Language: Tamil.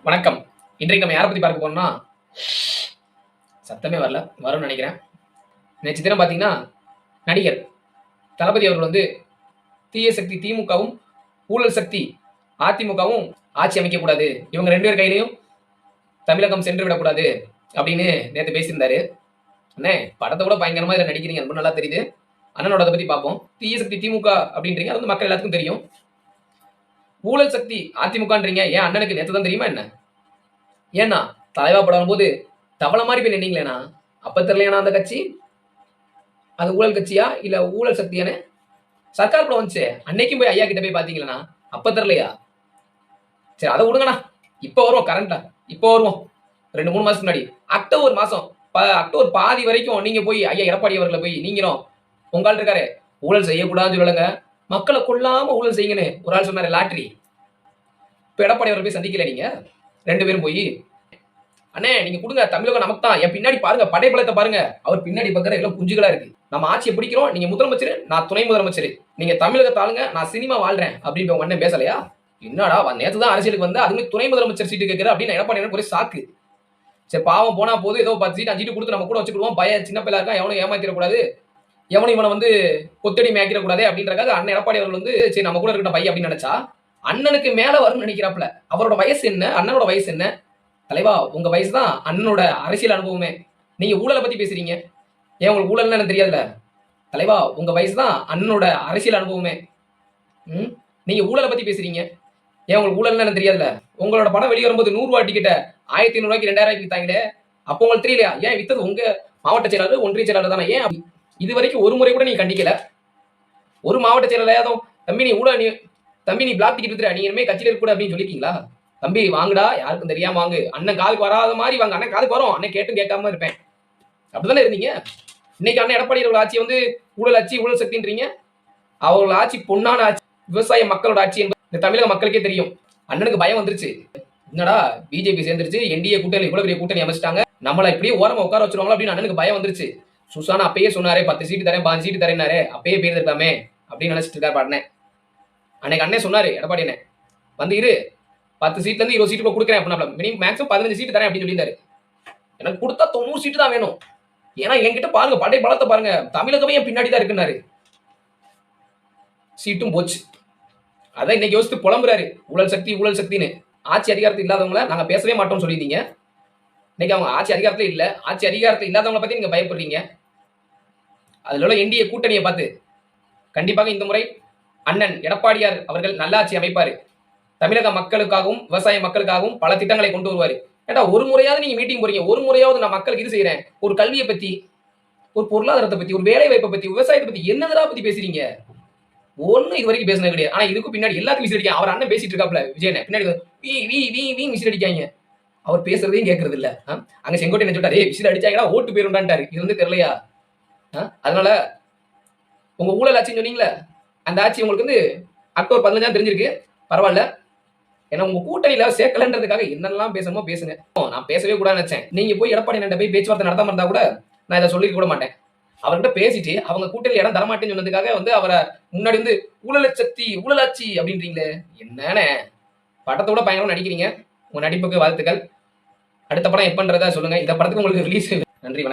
வணக்கம். இன்றைக்கு நம்ம யாரை பத்தி பார்க்க போறோம்னா, சத்தமே வரல. வரும்னு நினைக்கிறேன். நேற்று தினம் பார்த்தீங்கன்னா, நடிகர் தளபதி அவர்கள் வந்து தீய சக்தி திமுகவும், ஊழல் சக்தி அதிமுகவும் ஆட்சி அமைக்கக்கூடாது. இவங்க 2 பேர் கையிலயும் தமிழகம் சென்று விடக்கூடாது அப்படின்னு நேத்து பேசியிருந்தாரு. அண்ணே படத்தை விட பயங்கரமா இதில நடிக்கிறீங்க. ரொம்ப நல்லா தெரியுது. அண்ணனோடத பத்தி பார்ப்போம். தீய சக்தி திமுக அப்படின்றீங்க. அது வந்து மக்கள் எல்லாத்துக்கும் தெரியும். ஊழல் சக்தி அதிமுகன்றீங்க. ஏன் அண்ணனுக்கு நேத்து தான் தெரியுமா என்ன? ஏன்னா தலைவா படம் வரும்போது தவளை மாதிரி போய் நின்னீங்களேண்ணா, அப்ப தெரியலையாண்ணா அந்த கட்சி அது ஊழல் கட்சியா இல்ல ஊழல் சக்தியானே? சர்க்கார் படம் வந்துச்சு அன்னைக்கும் போய் ஐயா கிட்ட போய் பாத்தீங்களா? அப்ப தெரியலையா? சரி அதை விடுங்கண்ணா. இப்ப வருவோம் கரண்டா. இப்ப வருவோம் 2-3 மாசத்துக்கு முன்னாடி அக்டோபர் மாசம் அக்டோபர் பாதி வரைக்கும் நீங்க போய் ஐயா எடப்பாடி அவர்களை போய் நீங்களும் உங்க ஆள் இருக்காரு ஊழல் செய்யக்கூடாதுன்னு சொல்லலங்க, மக்களை கொல்லாம ஊழல் செய்யுங்கன்னு ஒரு ஆள் சொன்னாரு லாட்ரி. இப்ப எடப்பாடி அவரை போய் சந்திக்கல நீங்க 2 பேரும் போய் அண்ணே நீங்க கொடுங்க தமிழகம் நமக்கு தான். என் பின்னாடி பாருங்க படைபலத்தை பாருங்க. அவர் பின்னாடி பக்கற எல்லாம் குஞ்சுகளா இருக்கு. நம்ம ஆட்சியை பிடிக்கிறோம். நீங்க முதலமைச்சர், நான் துணை முதலமைச்சர். நீங்க தமிழகத்தை ஆளுங்க, நான் சினிமா வாழ்றேன் அப்படின்னு உங்க அண்ணன் பேசலையா? என்னடா நேத்து தான் அரசியலுக்கு வந்தா அதுமே துணை முதலமைச்சர் சீட்டு கேட்கிற அப்படின்னு எடப்பாடி ஒரே சாக்கு. சரி பாவம் போனா போது ஏதோ 10 சீட் 5 சீட்டு கொடுத்து நம்ம கூட வச்சுக்கிடுவோம். சின்ன பிள்ளை இருக்கா எவனும் ஏமாத்திடக்கூடாது, எவனும் இவனை வந்து கொத்தடி மேய்க்கிடக்கூடாது அப்படின்றக்காக அண்ணன் எடப்பாடி அவர்கள் வந்து சரி நம்ம கூட இருக்கிற பையன் அப்படின்னு நினைச்சா அண்ணனுக்கு மேல வரும்னு நினைக்கிறாப்ல. அவரோட வயசு என்ன, அண்ணனோட வயசு என்ன? தலைவா உங்க வயசு தான் அண்ணனோட அரசியல் அனுபவமே. நீங்க ஊழலை பத்தி பேசுறீங்க. ஏன் உங்களுக்கு ஊழல்னு எனக்கு தெரியாதுல? தலைவா உங்க வயசு தான் அண்ணனோட அரசியல் அனுபவமே. நீங்க ஊழலை பத்தி பேசுறீங்க. ஏன் உங்களுக்கு ஊழல்னு எனக்கு தெரியாதுல? உங்களோட படம் வெளியே வரும்போது 100 ரூபாய் டிக்கெட்டை 1500 ரூபாய்க்கு 2000 ரூபாய்க்கு வித்தாங்களே, அப்போ உங்களுக்கு தெரியலையா? ஏன் வித்தது உங்க மாவட்ட செயலாளர் ஒன்றிய செயலாளர் தானே? ஏன் இது வரைக்கும் ஒரு முறை கூட நீங்க கண்டிக்கல? ஒரு மாவட்ட செயலாளர் தம்பி நீ ஊழல் தம்பி நீ பிளாக் டிக்கெட் வித்துற, நீ இனிமே கட்சியில இருக்க கூட அப்படின்னு சொல்லிருக்கீங்களா? தம்பி வாங்குடா, யாருக்கும் தெரியாம வாங்கு. அண்ணன் காதுக்கு வராத மாதிரி வாங்க. அண்ணன் காதுக்கு வரும், அண்ணன் கேட்டும் கேட்காம இருப்பேன். அப்படிதானே இருந்தீங்க. இன்னைக்கு அண்ணன் எடப்பாடி அவர்கள் ஆட்சி வந்து ஊழல் ஆட்சி, ஊழல் சக்தின்றீங்க. அவர்கள் ஆட்சி பொன்னான ஆட்சி, விவசாய மக்களோட ஆட்சி என்பது இந்த தமிழக மக்களுக்கே தெரியும். அண்ணனுக்கு பயம் வந்துருச்சு. என்னடா பிஜேபி சேர்ந்துருச்சு, என்டிஏ கூட்டணி இவ்வளவு பெரிய கூட்டணி அமைச்சிட்டாங்க, நம்மள இப்படியே ஓரமா உட்கார வச்சிருவாங்களா அப்படின்னு அண்ணனுக்கு பயம் வந்துருச்சு. சுசானா அப்பயே சொன்னாரே 10 சீட்டு தரேன் 15 சீட்டு தரேன்னாரு, அப்பயே போயிருந்திருக்காமே அப்படின்னு நினைச்சிட்டு இருக்காரு அண்ணன். அன்னைக்கு அண்ணன் சொன்னாரு எடப்பாடி அண்ணன் வந்து இரு 10 சீட்ல இருந்து 20 சீட்டு கொடுக்குறேன் அப்படின்னா மினிமம் மேக்ஸிமம் 15 சீட்டு தரேன் அப்படின்னு சொல்லியிருந்தாரு. எனக்கு கொடுத்தா 90 சீட்டு தான் வேணும். ஏன்னா என்கிட்ட பாருங்க படை பலத்தை பாருங்க, தமிழகமே என் பின்னாடி தான் இருக்குன்னாரு. சீட்டும் போச்சு. அதான் இன்னைக்கு யோசித்து புலம்புறாரு ஊழல் சக்தி ஊழல் சக்தின்னு. ஆட்சி அதிகாரத்தில் இல்லாதவங்கள நாங்க பேசவே மாட்டோம்னு சொல்லியிருந்தீங்க. இன்னைக்கு அவங்க ஆட்சி அதிகாரத்துல இல்ல, ஆட்சி அதிகாரத்தில் இல்லாதவங்களை பத்தி நீங்க பயப்படுறீங்க. அதுல உள்ள என்டிஏ கூட்டணியை பார்த்து கண்டிப்பாக இந்த முறை அண்ணன் எடப்பாடியார் அவர்கள் நல்லாட்சி அமைப்பாரு. தமிழக மக்களுக்காகவும் விவசாய மக்களுக்காகவும் பல திட்டங்களை கொண்டு வருவாரு. ஏடா ஒரு முறையாவது நீங்க மீட்டிங் போறீங்க, ஒரு முறையாவது நான் மக்களுக்கு இது செய்யறேன், ஒரு கல்வியை பத்தி, ஒரு பொருளாதாரத்தை பத்தி, ஒரு வேலை வாய்ப்பை பத்தி, விவசாயத்தை பத்தி என்னதா பத்தி பேசுறீங்க? ஒண்ணு இது வரைக்கும் பேசுனது கிடையாது. ஆனா இதுக்கு பின்னாடி எல்லாத்துக்கும் விசில் அடிக்காங்க. அவர் அண்ணன் பேசிட்டு இருக்காப்ல விஜயனை பின்னாடி வீ வீ வீ வீ விசில் அடிக்காங்க. அவர் பேசுறதையும் கேட்கறது இல்ல. அங்க செங்கோட்டை என்ன சொல்லிட்டாரு, விசில் அடிச்சாங்கன்னா ஓட்டு போயிருண்டான்ட்டாரு. இது வந்து தெரியலையா? அதனால உங்க ஊழல் ஆட்சின்னு சொன்னீங்களே, அந்த ஆட்சி உங்களுக்கு வந்து அக்டோபர் 15 தெரிஞ்சிருக்கு. பரவாயில்ல. ஏன்னா உங்க கூட்டணியில சேர்க்கலன்றதுக்காக என்னெல்லாம் பேசணுமோ பேசுங்க. நான் பேசவே கூடாதுன்னு நினைச்சேன். நீங்க போய் எடப்பாடி அண்ணன் போய் பேச்சுவார்த்தை நடத்தாம இருந்தா கூட நான் இதை சொல்லிக்க கூட மாட்டேன். அவர்கிட்ட பேசிட்டு அவங்க கூட்டணி இடம் தரமாட்டேன்னு சொன்னதுக்காக வந்து அவரை முன்னாடி வந்து ஊழல் சக்தி ஊழலாட்சி அப்படின்றீங்களே, என்னன்னு படத்தோட பயங்கரமா நடிக்கிறீங்க. உங்க நடிப்புக்கு வாழ்த்துக்கள். அடுத்த படம் எப்பன்றதா சொல்லுங்க. இந்த படத்துக்கு உங்களுக்கு ரிலீஸ். நன்றி.